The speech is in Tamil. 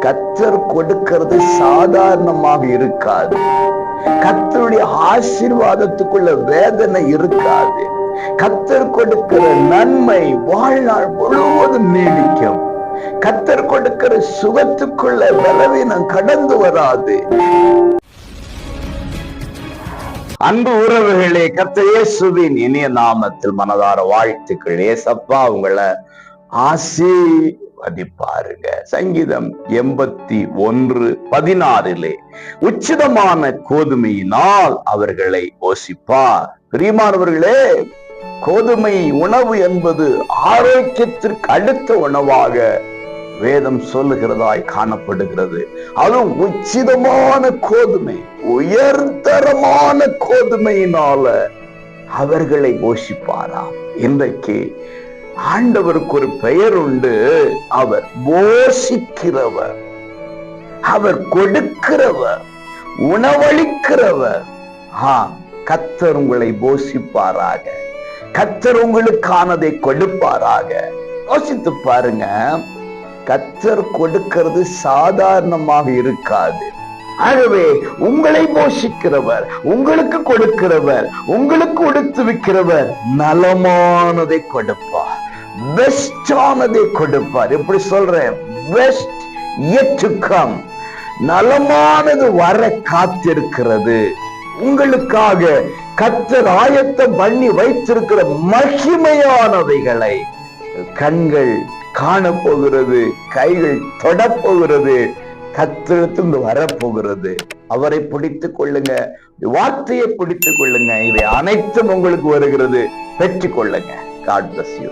கர்த்தர் கொடுக்கிறது சாதாரணமாக இருக்காது. கர்த்தருடைய ஆசீர்வாதத்துக்குள்ள வேதனை இருக்காது. கர்த்தர் கொடுக்கிற நன்மை வாழ்நாள் முழுவதும் நீடிக்கும். கர்த்தர் கொடுக்கிற சுகத்துக்குள்ள பலவீனம் கடந்து வராது. அன்பு உறவுகளே, கர்த்தர் இயேசுவின் இனிய நாமத்தில் மனதார வாழ்த்துக்கள். ஏசப்பா உங்களை ஆசீர்வதிப்பாருங்க. சங்கீதம் 81:16 உச்சிதமான கோதுமையினால் அவர்களை போஷிப்பார். பிரியமானவர்களே, கோதுமை உணவு என்பது ஆரோக்கியத்திற்கு அடுத்த உணவாக வேதம் சொல்லுகிறதாய் காணப்படுகிறது. அதுவும் உச்சிதமான கோதுமை, உயர்தரமான கோதுமையினால அவர்களை போஷிப்பாராம். இன்றைக்கு ஆண்டவருக்கு ஒரு பெயர் உண்டு. அவர் போஷிக்கிறவர், அவர் கொடுக்கிறவர், உணவளிக்கிறவர். கர்த்தர் உங்களை போஷிப்பாராக. கர்த்தர் உங்களுக்கானதை கொடுப்பாராக. யோசித்து பாருங்க, கர்த்தர் கொடுக்கிறது சாதாரணமாக இருக்காது. ஆகவே உங்களை போஷிக்கிறவர், உங்களுக்கு கொடுக்கிறவர், உங்களுக்கு கொடுத்துவிக்கிறவர் நலமானதை கொடுப்பார், பெஸ்டானதை கொடுப்பார். எப்படி சொல்றேன்? Best yet to come. நலமானது வர காத்திருக்கிறது. உங்களுக்காக கர்த்தர் ஆயத்தம் பண்ணி வைத்திருக்கிற மகிமையானவைகளை கண்கள் காணப்போகிறது, கைகள் தொடப்போகிறது, கர்த்தரிடத்திலிருந்து வரப்போகிறது. அவரை பிடித்துக் கொள்ளுங்க, வார்த்தையை பிடித்துக் கொள்ளுங்க. இவை அனைத்தும் உங்களுக்கு வருகிறது. பெற்றுக் கொள்ளுங்க. God bless you.